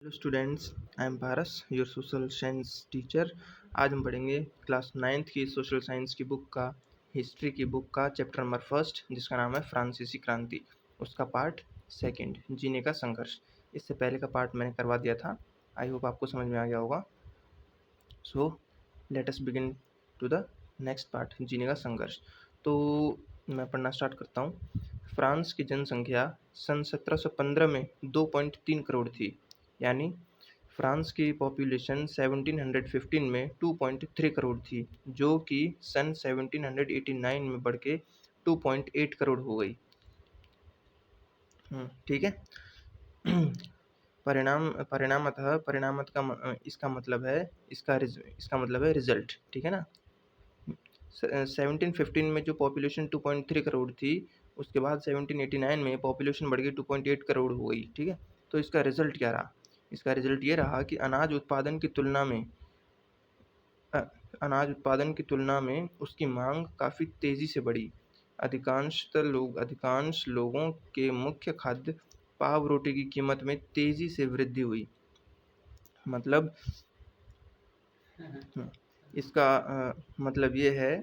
Hello students, I am Paras, your social science teacher. आज हम पढ़ेंगे क्लास 9th की सोशल साइंस की बुक का हिस्ट्री की बुक का चैप्टर नंबर फर्स्ट, जिसका नाम है फ्रांसीसी क्रांति। उसका पार्ट सेकंड, जीने का संघर्ष। इससे पहले का पार्ट मैंने करवा दिया था। आई होप आपको समझ में आ गया होगा। So let us begin to the next part, जीने का संघर्ष। तो मैं पढ़ना स्टार्ट करता हूँ। फ्रांस की जनसंख्या सन 1715 में 2.3 करोड़ थी, यानी फ्रांस की पॉपुलेशन 1715 में 2.3 करोड़ थी, जो कि सन 1789 में बढ़ के 2.8 करोड़ हो गई। ठीक है। परिणामत का इसका मतलब है रिजल्ट। ठीक है ना। 1715 में जो पॉपुलेशन 2.3 करोड़ थी, उसके बाद 1789 में पॉपुलेशन बढ़ गई 2.8 करोड़ हो गई। ठीक है। तो इसका रिजल्ट क्या रहा? इसका रिजल्ट ये रहा कि अनाज उत्पादन की तुलना में उसकी मांग काफ़ी तेज़ी से बढ़ी। अधिकांश लोगों के मुख्य खाद्य पाव रोटी की कीमत में तेज़ी से वृद्धि हुई। मतलब इसका मतलब ये है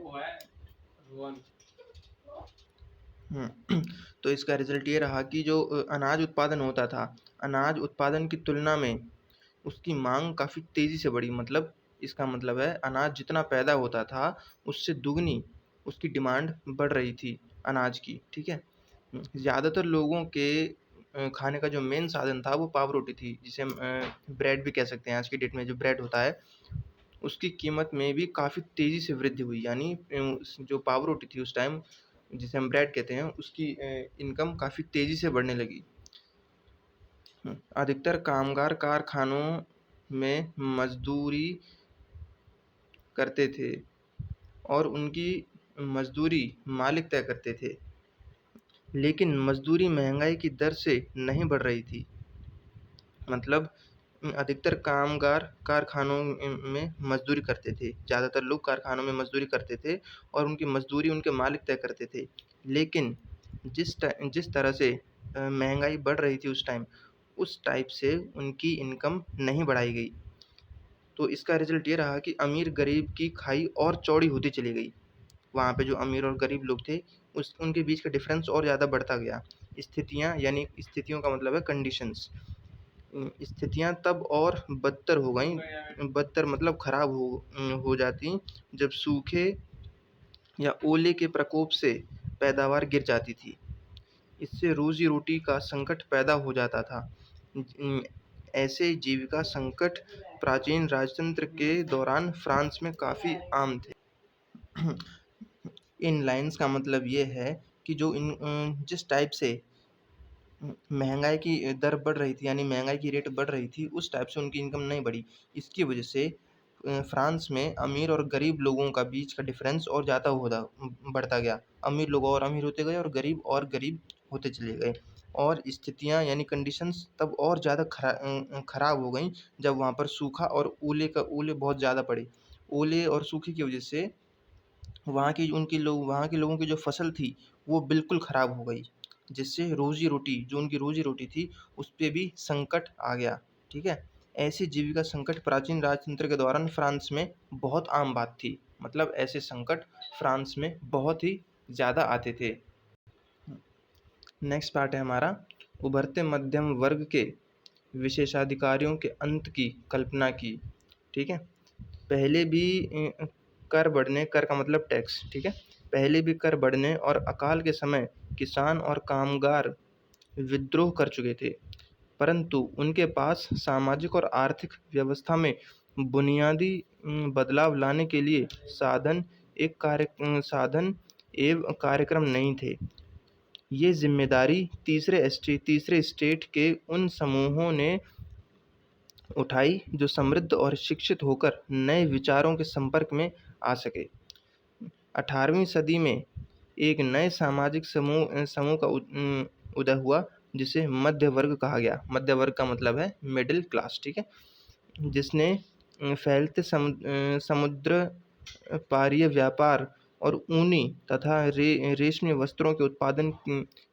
तो इसका रिजल्ट ये रहा कि जो अनाज उत्पादन होता था, अनाज उत्पादन की तुलना में उसकी मांग काफ़ी तेज़ी से बढ़ी। मतलब इसका मतलब है अनाज जितना पैदा होता था, उससे दुगनी उसकी डिमांड बढ़ रही थी अनाज की। ठीक है। ज़्यादातर लोगों के खाने का जो मेन साधन था वो पाव रोटी थी, जिसे हम ब्रेड भी कह सकते हैं। आज की डेट में जो ब्रेड होता है, उसकी कीमत में भी काफ़ी तेज़ी से वृद्धि हुई। यानी जो पाव रोटी थी उस टाइम, जिसे हम ब्रेड कहते हैं, उसकी इनकम काफ़ी तेज़ी से बढ़ने लगी। अधिकतर कामगार कारखानों में मजदूरी करते थे और उनकी मजदूरी मालिक तय करते थे, लेकिन मजदूरी महंगाई की दर से नहीं बढ़ रही थी। मतलब अधिकतर कामगार कारखानों में मजदूरी करते थे, ज़्यादातर लोग कारखानों में मजदूरी करते थे और उनकी मजदूरी उनके मालिक तय करते थे। लेकिन जिस तरह से महंगाई बढ़ रही थी उस टाइम, उस टाइप से उनकी इनकम नहीं बढ़ाई गई। तो इसका रिजल्ट ये रहा कि अमीर गरीब की खाई और चौड़ी होती चली गई। वहाँ पे जो अमीर और गरीब लोग थे, उनके बीच का डिफरेंस और ज़्यादा बढ़ता गया। स्थितियों का मतलब है कंडीशंस। स्थितियाँ तब और बदतर हो गईं, बदतर मतलब खराब हो जाती, जब सूखे या ओले के प्रकोप से पैदावार गिर जाती थी। इससे रोजी रोटी का संकट पैदा हो जाता था। ऐसे जीविका संकट प्राचीन राजतंत्र के दौरान फ्रांस में काफ़ी आम थे। इन लाइन्स का मतलब ये है कि जिस टाइप से महंगाई की दर बढ़ रही थी, यानी महंगाई की रेट बढ़ रही थी, उस टाइप से उनकी इनकम नहीं बढ़ी। इसकी वजह से फ्रांस में अमीर और गरीब लोगों का बीच का डिफरेंस और ज़्यादा बढ़ता गया। अमीर लोग और अमीर होते गए और गरीब होते चले गए। और स्थितियाँ यानी कंडीशंस तब और ज़्यादा खराब हो गई, जब वहाँ पर सूखा और ओले बहुत ज़्यादा पड़े। ओले और सूखे की वजह से वहाँ के लोगों की जो फसल थी, वो बिल्कुल ख़राब हो गई, जिससे उनकी रोज़ी रोटी थी, उस पे भी संकट आ गया। ठीक है। ऐसी जीविका संकट प्राचीन राजतंत्र के दौरान फ्रांस में बहुत आम बात थी। मतलब ऐसे संकट फ्रांस में बहुत ही ज़्यादा आते थे। नेक्स्ट पार्ट है हमारा, उभरते मध्यम वर्ग के विशेषाधिकारियों के अंत की कल्पना की। ठीक है। पहले भी कर का मतलब टैक्स। ठीक है। पहले भी कर बढ़ने और अकाल के समय किसान और कामगार विद्रोह कर चुके थे, परंतु उनके पास सामाजिक और आर्थिक व्यवस्था में बुनियादी बदलाव लाने के लिए साधन एवं कार्यक्रम नहीं थे। ये जिम्मेदारी तीसरे स्टेट के उन समूहों ने उठाई जो समृद्ध और शिक्षित होकर नए विचारों के संपर्क में आ सके। 18वीं सदी में एक नए सामाजिक समूह का उदय हुआ, जिसे मध्य वर्ग कहा गया। मध्य वर्ग का मतलब है मिडिल क्लास। ठीक है। जिसने फैलते समुद्र पारीय व्यापार और ऊनी तथा रेशमी वस्त्रों के उत्पादन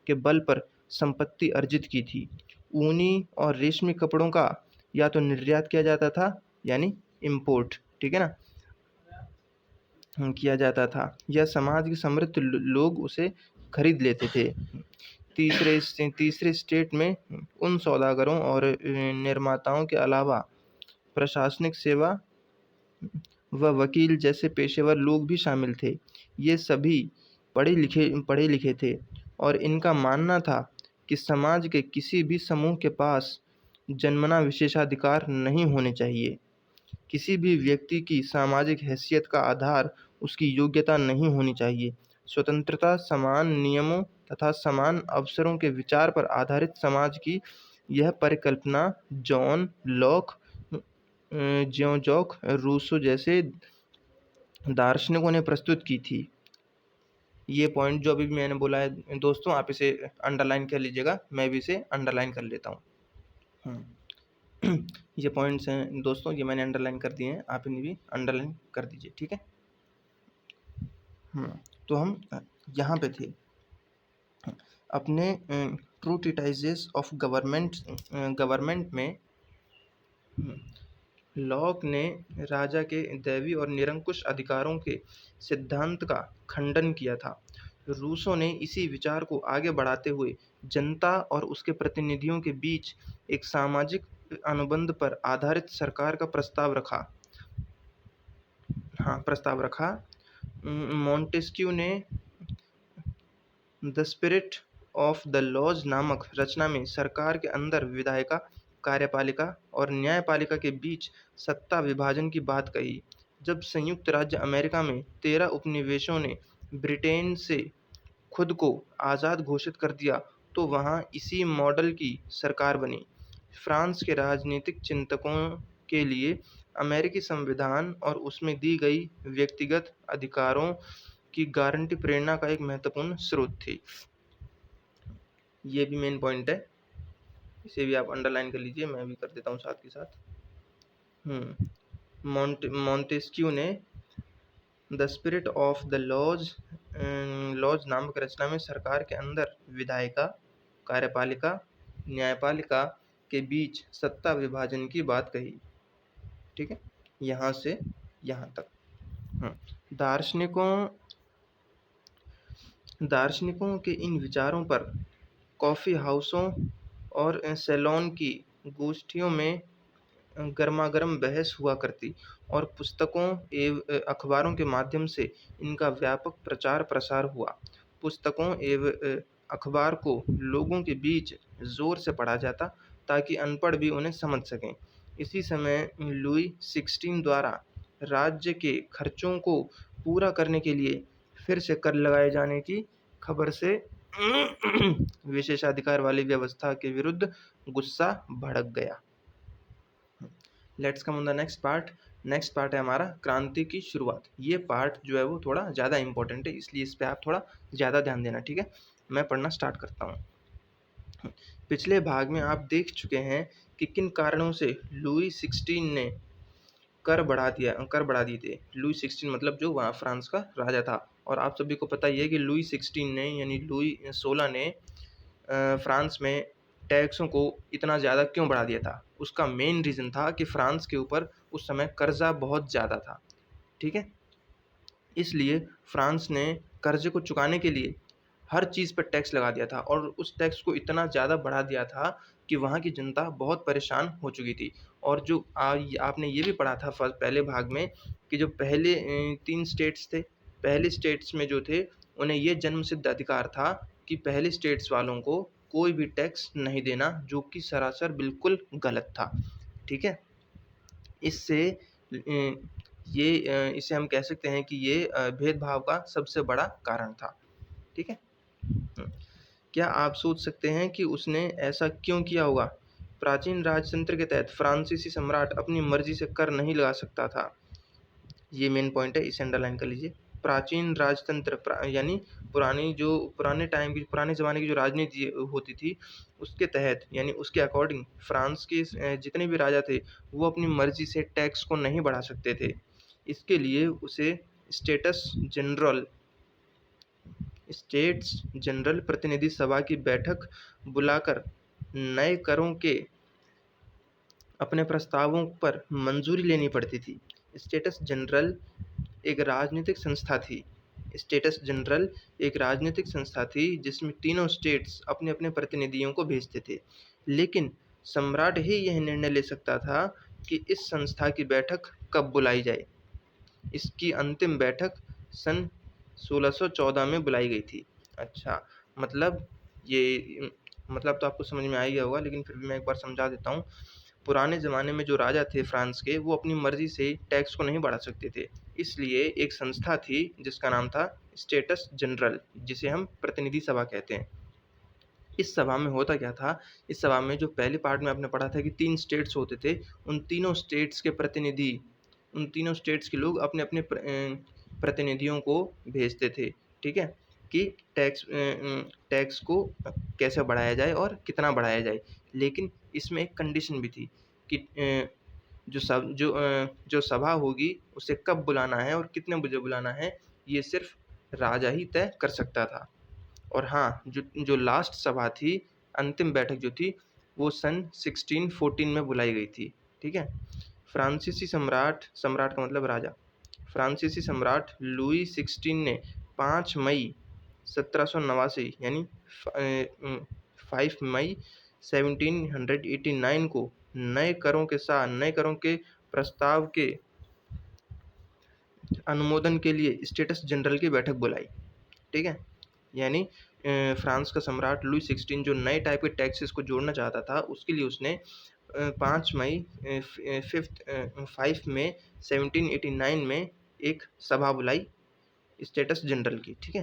के बल पर संपत्ति अर्जित की थी। ऊनी और रेशमी कपड़ों का या तो निर्यात किया जाता था यानी इम्पोर्ट, ठीक है ना, किया जाता था, या समाज के समृद्ध लोग उसे खरीद लेते थे। तीसरे स्टेट में उन सौदागरों और निर्माताओं के अलावा प्रशासनिक सेवा व वकील जैसे पेशेवर लोग भी शामिल थे। ये सभी पढ़े लिखे थे और इनका मानना था कि समाज के किसी भी समूह के पास जन्मना विशेषाधिकार नहीं होने चाहिए। किसी भी व्यक्ति की सामाजिक हैसियत का आधार उसकी योग्यता नहीं होनी चाहिए। स्वतंत्रता, समान नियमों तथा समान अवसरों के विचार पर आधारित समाज की यह परिकल्पना जॉन लॉक, ज्यों जॉक रूसो जैसे दार्शनिकों ने प्रस्तुत की थी। ये पॉइंट जो अभी भी मैंने बोला है दोस्तों, आप इसे अंडरलाइन कर लीजिएगा, मैं भी इसे अंडरलाइन कर लेता हूँ। ये पॉइंट्स हैं दोस्तों, ये मैंने अंडरलाइन कर दिए हैं, आप इन्हें भी अंडरलाइन कर दीजिए, ठीक है। तो हम यहाँ पे थे अपने ट्रू ट्रीटाइजेस ऑफ गवर्नमेंट में लॉक ने राजा के दैवी और निरंकुश अधिकारों के सिद्धांत का खंडन किया था। रूसो ने इसी विचार को आगे बढ़ाते हुए जनता और उसके प्रतिनिधियों के बीच एक सामाजिक अनुबंध पर आधारित सरकार का प्रस्ताव रखा। मॉन्टेस्क्यू ने the spirit of the laws नामक रचना में सरकार के अंदर विधायिका, कार्यपालिका और न्यायपालिका के बीच सत्ता विभाजन की बात कही। जब संयुक्त राज्य अमेरिका में 13 उपनिवेशों ने ब्रिटेन से खुद को आज़ाद घोषित कर दिया तो वहाँ इसी मॉडल की सरकार बनी। फ्रांस के राजनीतिक चिंतकों के लिए अमेरिकी संविधान और उसमें दी गई व्यक्तिगत अधिकारों की गारंटी प्रेरणा का एक महत्वपूर्ण स्रोत थी। ये भी मेन पॉइंट है, इसे भी आप अंडरलाइन कर लीजिए, मैं भी कर देता हूँ साथ के साथ। मॉन्टेस्क्यू ने the spirit of the laws नामक रचना में सरकार के अंदर विधायिका, कार्यपालिका, न्यायपालिका के बीच सत्ता विभाजन की बात कही, ठीक है, यहाँ से यहाँ तक। दार्शनिकों के इन विचारों पर कॉफ़ी हाउसों और सैलून की गोष्ठियों में गर्मागर्म बहस हुआ करती और पुस्तकों एवं अखबारों के माध्यम से इनका व्यापक प्रचार प्रसार हुआ। पुस्तकों एवं अखबार को लोगों के बीच जोर से पढ़ा जाता ताकि अनपढ़ भी उन्हें समझ सकें। इसी समय लुई 16 द्वारा राज्य के खर्चों को पूरा करने के लिए फिर से कर लगाए जाने की खबर से विशेषाधिकार वाली व्यवस्था के विरुद्ध गुस्सा भड़क गया। Let's come on the next part है हमारा क्रांति की शुरुआत। ये पार्ट जो है वो थोड़ा ज़्यादा इंपॉर्टेंट है, इसलिए इस पे आप थोड़ा ज़्यादा ध्यान देना, ठीक है। मैं पढ़ना स्टार्ट करता हूँ। पिछले भाग में आप देख चुके हैं कि किन कारणों से लुई 16 ने कर बढ़ा दिए थे। लुई 16 मतलब जो वहाँ फ्रांस का राजा था, और आप सभी को पता ही है कि लुई 16 ने यानी लुई 16 ने फ्रांस में टैक्सों को इतना ज़्यादा क्यों बढ़ा दिया था। उसका मेन रीज़न था कि फ्रांस के ऊपर उस समय कर्जा बहुत ज़्यादा था, ठीक है। इसलिए फ्रांस ने कर्जे को चुकाने के लिए हर चीज़ पर टैक्स लगा दिया था और उस टैक्स को इतना ज़्यादा बढ़ा दिया था कि वहाँ की जनता बहुत परेशान हो चुकी थी। और जो आपने ये भी पढ़ा था पहले भाग में कि जो पहले 3 स्टेट्स थे, पहले स्टेट्स में जो थे उन्हें ये जन्मसिद्ध अधिकार था कि पहले स्टेट्स वालों को कोई भी टैक्स नहीं देना, जो कि सरासर बिल्कुल गलत था, ठीक है। इससे इसे हम कह सकते हैं कि ये भेदभाव का सबसे बड़ा कारण था, ठीक है। क्या आप सोच सकते हैं कि उसने ऐसा क्यों किया होगा? प्राचीन राजतंत्र के तहत फ्रांसीसी सम्राट अपनी मर्जी से कर नहीं लगा सकता था। ये मेन पॉइंट है, इसे अंडरलाइन कर लीजिए। प्राचीन राजतंत्र यानी पुराने ज़माने की जो राजनीति होती थी उसके तहत यानी उसके अकॉर्डिंग फ्रांस के जितने भी राजा थे वो अपनी मर्जी से टैक्स को नहीं बढ़ा सकते थे। इसके लिए उसे स्टेट्स जनरल प्रतिनिधि सभा की बैठक बुलाकर नए करों के अपने प्रस्तावों पर मंजूरी लेनी पड़ती थी। स्टेट्स जनरल एक राजनीतिक संस्था थी। स्टेट्स जनरल एक राजनीतिक संस्था थी जिसमें तीनों स्टेट्स अपने अपने प्रतिनिधियों को भेजते थे, लेकिन सम्राट ही यह निर्णय ले सकता था कि इस संस्था की बैठक कब बुलाई जाए। इसकी अंतिम बैठक सन 1614 में बुलाई गई थी। अच्छा, मतलब ये मतलब तो आपको समझ में आ ही गया होगा, लेकिन फिर भी मैं एक बार समझा देता हूँ। पुराने ज़माने में जो राजा थे फ्रांस के, वो अपनी मर्ज़ी से टैक्स को नहीं बढ़ा सकते थे। इसलिए एक संस्था थी जिसका नाम था स्टेट्स जनरल, जिसे हम प्रतिनिधि सभा कहते हैं। इस सभा में होता क्या था, इस सभा में जो पहले पार्ट में आपने पढ़ा था कि 3 स्टेट्स होते थे, उन तीनों स्टेट्स के प्रतिनिधि, उन तीनों स्टेट्स के लोग अपने-अपने प्रतिनिधियों को भेजते थे, ठीक है? कि टैक्स को कैसे बढ़ाया जाए और कितना बढ़ाया जाए। लेकिन इसमें एक कंडीशन भी थी कि जो सभा होगी उसे कब बुलाना है और कितने बजे बुलाना है, ये सिर्फ़ राजा ही तय कर सकता था। और हाँ, जो लास्ट सभा थी, अंतिम बैठक जो थी, वो सन 1614 में बुलाई गई थी, ठीक है? फ्रांसीसी सम्राट, सम्राट का मतलब राजा, फ्रांसीसी सम्राट लुई 16 ने 5 मई 1789 यानी 5 मई 1789 को नए करों के प्रस्ताव के अनुमोदन के लिए स्टेट्स जनरल की बैठक बुलाई, ठीक है? यानी फ्रांस का सम्राट लुई 16 जो नए टाइप के टैक्सेस को जोड़ना चाहता था, उसके लिए उसने 5 मई 5 मई 1789 में एक सभा बुलाई स्टेट्स जनरल की, ठीक है?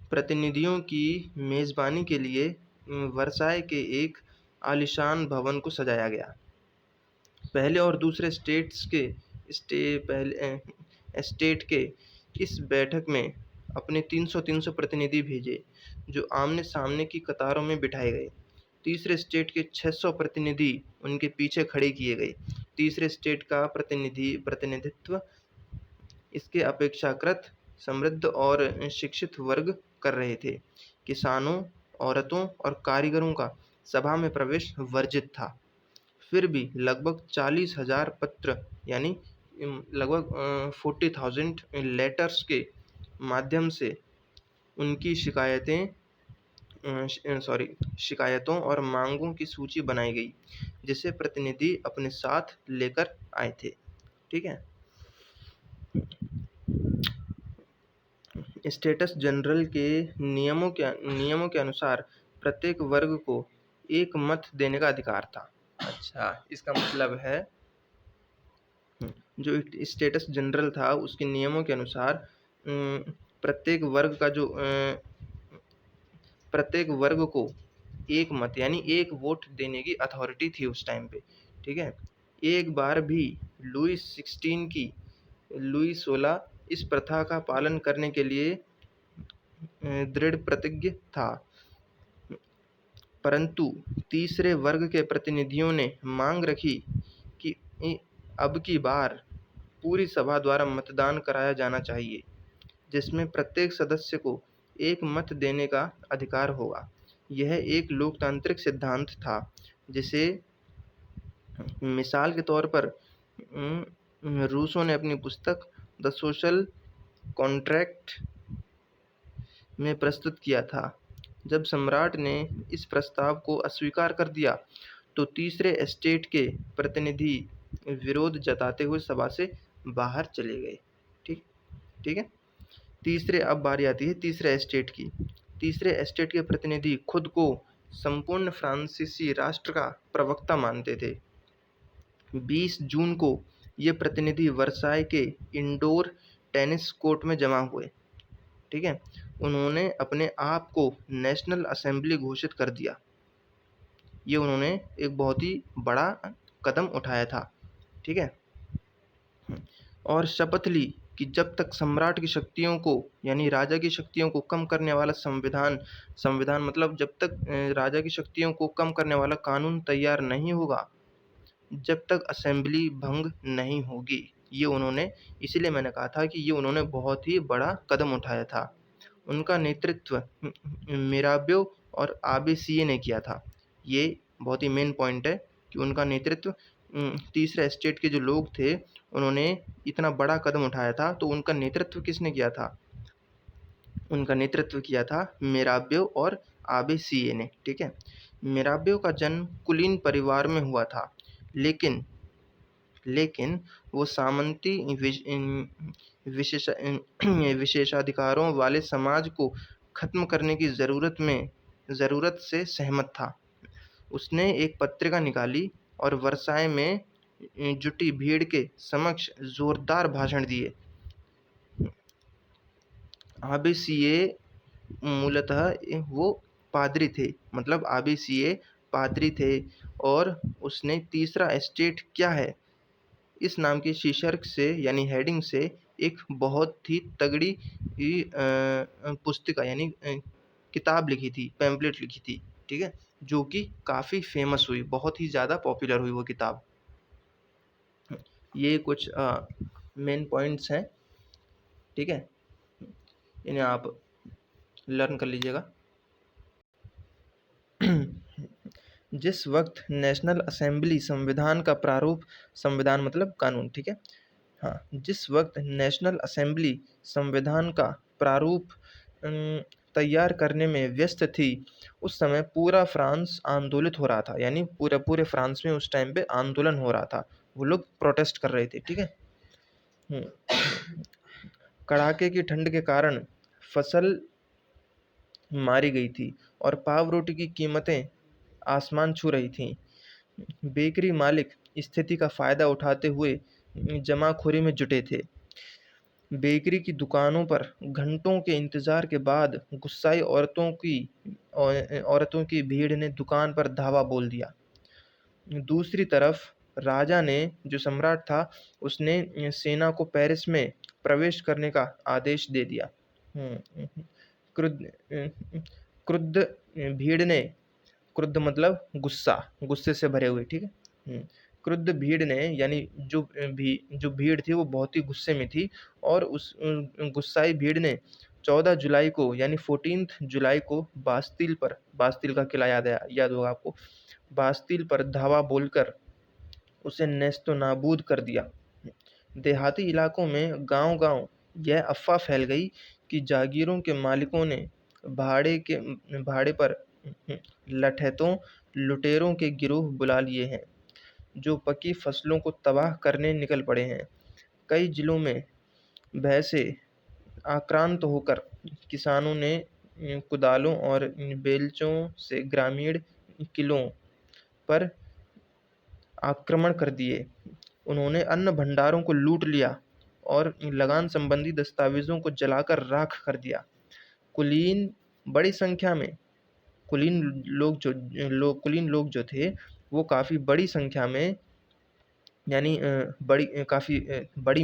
प्रतिनिधियों की मेज़बानी के लिए वर्साय के एक आलीशान भवन को सजाया गया। पहले और दूसरे स्टेट के इस बैठक में अपने 300-300 प्रतिनिधि भेजे, जो आमने-सामने की कतारों में बिठाए गए। तीसरे स्टेट के 600 प्रतिनिधि उनके पीछे खड़े किए गए। तीसरे स्टेट का प्रतिनिधित्व इसके अपेक्षाकृत समृद्ध और शिक्षित वर्ग कर रहे थे। किसानों, औरतों और कारीगरों का सभा में प्रवेश वर्जित था। फिर भी लगभग 40,000 पत्र यानी लगभग 40,000 लेटर्स के माध्यम से उनकी शिकायतों और मांगों की सूची बनाई गई, जिसे प्रतिनिधि अपने साथ लेकर आए थे, ठीक है? स्टेट्स जनरल के नियमों के अनुसार प्रत्येक वर्ग को एक मत देने का अधिकार था। अच्छा, इसका मतलब है जो स्टेट्स जनरल था उसके नियमों के अनुसार प्रत्येक वर्ग को एक मत यानी एक वोट देने की अथॉरिटी थी उस टाइम पे, ठीक है? एक बार भी लुई 16 इस प्रथा का पालन करने के लिए दृढ़ प्रतिज्ञ था, परंतु तीसरे वर्ग के प्रतिनिधियों ने मांग रखी कि अब की बार पूरी सभा द्वारा मतदान कराया जाना चाहिए, जिसमें प्रत्येक सदस्य को एक मत देने का अधिकार होगा। यह एक लोकतांत्रिक सिद्धांत था, जिसे मिसाल के तौर पर रूसो ने अपनी पुस्तक द सोशल कॉन्ट्रैक्ट में प्रस्तुत किया था। जब सम्राट ने इस प्रस्ताव को अस्वीकार कर दिया, तो तीसरे एस्टेट के प्रतिनिधि विरोध जताते हुए सभा से बाहर चले गए, ठीक है? अब बारी आती है तीसरे एस्टेट की। तीसरे एस्टेट के प्रतिनिधि खुद को संपूर्ण फ्रांसीसी राष्ट्र का प्रवक्ता मानते थे। 20 जून को ये प्रतिनिधि वर्साय के इंडोर टेनिस कोर्ट में जमा हुए, ठीक है? उन्होंने अपने आप को नेशनल असेंबली घोषित कर दिया। ये उन्होंने एक बहुत ही बड़ा कदम उठाया था, ठीक है? और शपथ ली कि जब तक सम्राट की शक्तियों को यानी राजा की शक्तियों को कम करने वाला संविधान मतलब जब तक राजा की शक्तियों को कम करने वाला कानून तैयार नहीं होगा, जब तक असेंबली भंग नहीं होगी। ये उन्होंने, इसीलिए मैंने कहा था कि ये उन्होंने बहुत ही बड़ा कदम उठाया था। उनका नेतृत्व मिराबियो और आबेसिये ने किया था। ये बहुत ही मेन पॉइंट है कि उनका नेतृत्व तीसरा स्टेट के जो लोग थे उन्होंने इतना बड़ा कदम उठाया था, तो उनका नेतृत्व किसने किया था? उनका नेतृत्व किया था मेराव्यो और आबे सीए ने, ठीक है। मेराव्यो का जन्म कुलीन परिवार में हुआ था, लेकिन लेकिन वो सामंती विशेषाधिकारों वाले समाज को खत्म करने की ज़रूरत से सहमत था। उसने एक पत्रिका निकाली और वर्साय में जुटी भीड़ के समक्ष जोरदार भाषण दिए। आबे सीए मूलतः वो पादरी थे, मतलब आबे सीए पादरी थे, और उसने तीसरा एस्टेट क्या है इस नाम की शीर्षक से यानी हेडिंग से एक बहुत ही तगड़ी पुस्तिका यानी किताब लिखी थी, पैम्पलेट लिखी थी, ठीक है, जो कि काफ़ी फेमस हुई, बहुत ही ज़्यादा पॉपुलर हुई वो किताब। ये कुछ मेन पॉइंट्स हैं, ठीक है, इन्हें आप लर्न कर लीजिएगा। जिस वक्त नेशनल असेंबली संविधान का प्रारूप, संविधान मतलब कानून, ठीक है, हाँ, जिस वक्त नेशनल असेंबली संविधान का प्रारूप तैयार करने में व्यस्त थी, उस समय पूरा फ्रांस आंदोलित हो रहा था, यानी पूरे फ्रांस में उस टाइम पे आंदोलन हो रहा था, वो लोग प्रोटेस्ट कर रहे थे, ठीक है। कड़ाके की ठंड के कारण फसल मारी गई थी और पाव रोटी की कीमतें आसमान छू रही थीं। बेकरी मालिक स्थिति का फायदा उठाते हुए जमाखोरी में जुटे थे। बेकरी की दुकानों पर घंटों के इंतजार के बाद गुस्साई औरतों की भीड़ ने दुकान पर धावा बोल दिया। दूसरी तरफ राजा ने, जो सम्राट था, उसने सेना को पेरिस में प्रवेश करने का आदेश दे दिया। क्रुद्ध क्रुद्ध भीड़ ने, क्रुद्ध मतलब गुस्सा, गुस्से से भरे हुए, ठीक है। क्रुद्ध भीड़ ने, यानी जो भीड़ थी वो बहुत ही गुस्से में थी, और उस गुस्साई भीड़ ने 14 जुलाई को यानी 14 जुलाई को बास्तिल का किला याद होगा आपको, बास्तिल पर धावा बोलकर उसे नेस्तो नाबूद कर दिया। देहाती इलाकों में गांव-गांव यह अफवाह फैल गई कि जागीरों के मालिकों ने भाड़े पर लठैतों, लुटेरों के गिरोह बुला लिए हैं, जो पकी फसलों को तबाह करने निकल पड़े हैं। कई जिलों में भय से आक्रांत होकर किसानों ने कुदालों और बेलचों से ग्रामीण किलों पर आक्रमण कर दिए। उन्होंने अन्न भंडारों को लूट लिया और लगान संबंधी दस्तावेजों को जलाकर राख कर दिया। कुलीन बड़ी संख्या में कुलीन लोग जो थे वो काफ़ी बड़ी संख्या में, यानी काफ़ी बड़ी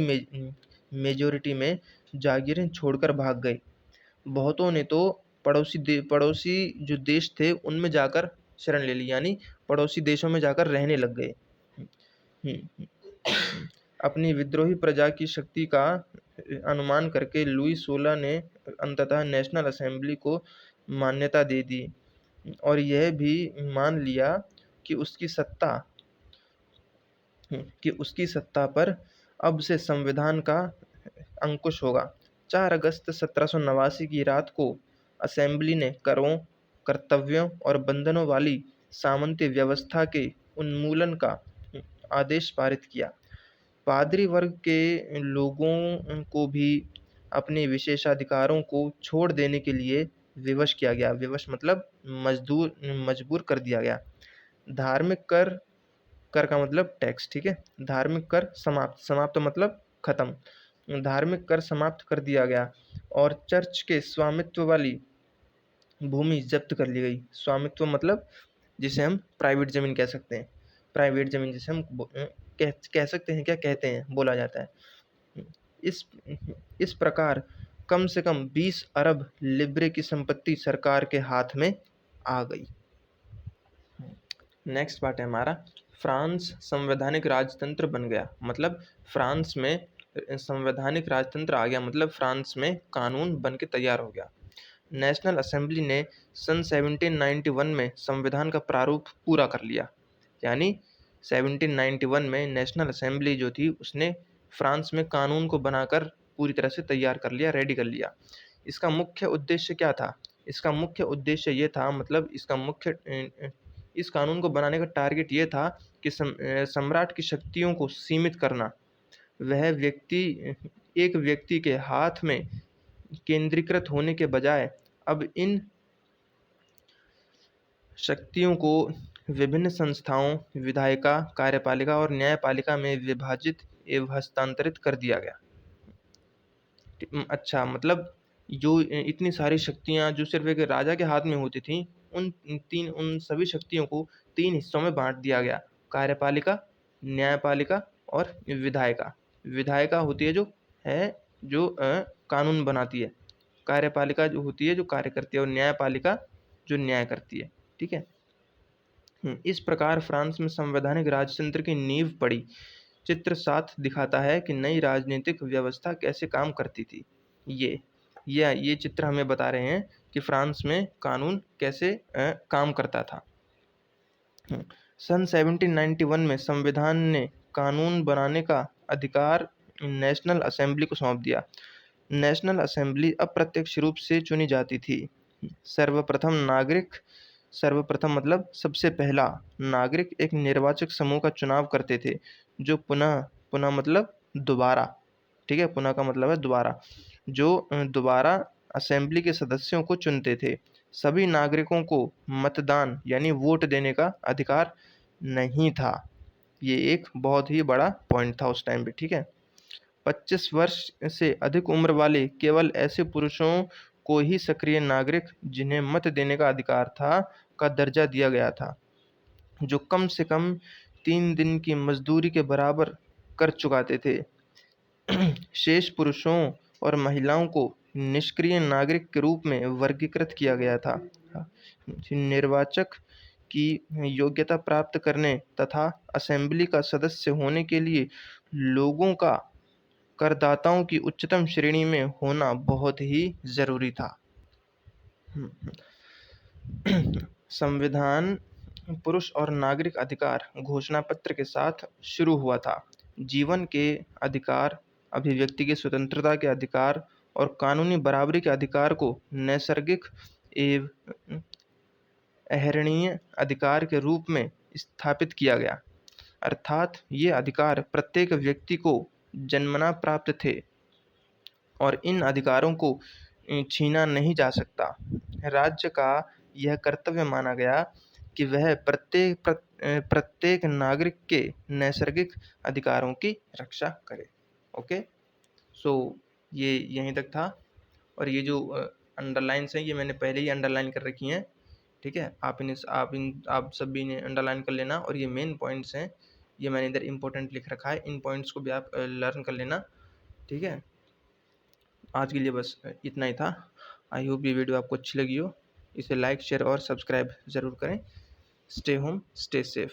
मेजॉरिटी में जागीरें छोड़कर भाग गए। बहुतों ने तो पड़ोसी जो देश थे उनमें जाकर शरण ले ली, यानी पड़ोसी देशों में जाकर रहने लग गए। अपनी विद्रोही प्रजा की शक्ति का अनुमान करके लुई 16 ने अंततः नेशनल असेंबली को मान्यता दे दी और यह भी मान लिया कि उसकी सत्ता पर अब से संविधान का अंकुश होगा। 4 अगस्त 1789 की रात को असेंबली ने करों, कर्तव्यों और बंधनों वाली सामंती व्यवस्था के उन्मूलन का आदेश पारित किया। पादरी वर्ग के लोगों को भी अपने विशेषाधिकारों को छोड़ देने के लिए विवश किया गया। विवश मतलब मजबूर कर दिया गया। धार्मिक कर का मतलब टैक्स, ठीक है। धार्मिक कर समाप्त मतलब खत्म। धार्मिक कर समाप्त कर दिया गया और चर्च के स्वामित्व वाली भूमि जब्त कर ली गई। स्वामित्व मतलब जिसे हम प्राइवेट ज़मीन कह सकते हैं। प्राइवेट ज़मीन जिसे हम कह सकते हैं, क्या कहते हैं, बोला जाता है। इस प्रकार कम से कम 20 अरब लिब्रे की संपत्ति सरकार के हाथ में आ गई। नेक्स्ट पार्ट है हमारा, फ्रांस संवैधानिक राजतंत्र बन गया। मतलब फ्रांस में संवैधानिक राजतंत्र आ गया, मतलब फ्रांस में कानून बन के तैयार हो गया। नेशनल असेंबली ने सन 1791 में संविधान का प्रारूप पूरा कर लिया, यानी 1791 में नेशनल असेंबली जो थी उसने फ्रांस में कानून को बनाकर पूरी तरह से तैयार कर लिया, रेडी कर लिया। इसका मुख्य उद्देश्य क्या था? इसका मुख्य उद्देश्य ये था, मतलब इस कानून को बनाने का टारगेट ये था कि सम्राट की शक्तियों को सीमित करना। वह व्यक्ति एक व्यक्ति के हाथ में केंद्रीकृत होने के बजाय अब इन शक्तियों को विभिन्न संस्थाओं, विधायिका, कार्यपालिका और न्यायपालिका में विभाजित एवं हस्तांतरित कर दिया गया। अच्छा, मतलब जो इतनी सारी शक्तियाँ जो सिर्फ एक राजा के हाथ में होती थीं, उन सभी शक्तियों को 3 हिस्सों में बाँट दिया गया। कार्यपालिका, न्यायपालिका और विधायिका। विधायिका होती है जो कानून बनाती है। कार्यपालिका जो होती है जो कार्य करती है और न्यायपालिका जो न्याय करती है। ठीक है। इस प्रकार फ्रांस में संवैधानिक राजतंत्र की नींव पड़ी। चित्र 7 दिखाता है कि नई राजनीतिक व्यवस्था कैसे काम करती थी। ये चित्र हमें बता रहे हैं कि फ्रांस में कानून कैसे काम करता था। सन 1791 में संविधान ने कानून बनाने का अधिकार नेशनल असेंबली को सौंप दिया। नेशनल असेंबली अप्रत्यक्ष रूप से चुनी जाती थी। सर्वप्रथम मतलब सबसे पहला नागरिक एक निर्वाचक समूह का चुनाव करते थे, जो पुनः मतलब दोबारा, ठीक है, पुनः का मतलब है दोबारा, जो दोबारा असेंबली के सदस्यों को चुनते थे। सभी नागरिकों को मतदान यानी वोट देने का अधिकार नहीं था। ये एक बहुत ही बड़ा पॉइंट था उस टाइम पे। ठीक है। 25 वर्ष से अधिक उम्र वाले केवल ऐसे पुरुषों को ही सक्रिय नागरिक जिन्हें मत देने का अधिकार था का दर्जा दिया गया था, जो कम से कम 3 दिन की मजदूरी के बराबर कर चुकाते थे। शेष पुरुषों और महिलाओं को निष्क्रिय नागरिक के रूप में वर्गीकृत किया गया था। निर्वाचक की योग्यता प्राप्त करने तथा असेंबली का सदस्य होने के लिए लोगों का करदाताओं की उच्चतम श्रेणी में होना बहुत ही जरूरी था। संविधान पुरुष और नागरिक अधिकार घोषणा पत्र के साथ शुरू हुआ था। जीवन के अधिकार, अभिव्यक्ति की स्वतंत्रता के अधिकार और कानूनी बराबरी के अधिकार को नैसर्गिक एवं अहरणीय अधिकार के रूप में स्थापित किया गया। अर्थात ये अधिकार प्रत्येक व्यक्ति को जन्मना प्राप्त थे और इन अधिकारों को छीना नहीं जा सकता। राज्य का यह कर्तव्य माना गया कि वह प्रत्येक नागरिक के नैसर्गिक अधिकारों की रक्षा करे। ओके, सो ये यहीं तक था। और ये जो अंडरलाइंस हैं ये मैंने पहले ही अंडरलाइन कर रखी हैं। ठीक है, आप सभी ने अंडरलाइन कर लेना। और ये मेन पॉइंट्स हैं, ये मैंने इधर इम्पोर्टेंट लिख रखा है, इन पॉइंट्स को भी आप लर्न कर लेना। ठीक है, आज के लिए बस इतना ही था। आई होप ये वीडियो आपको अच्छी लगी हो। इसे लाइक, शेयर और सब्सक्राइब ज़रूर करें। Stay home, stay safe.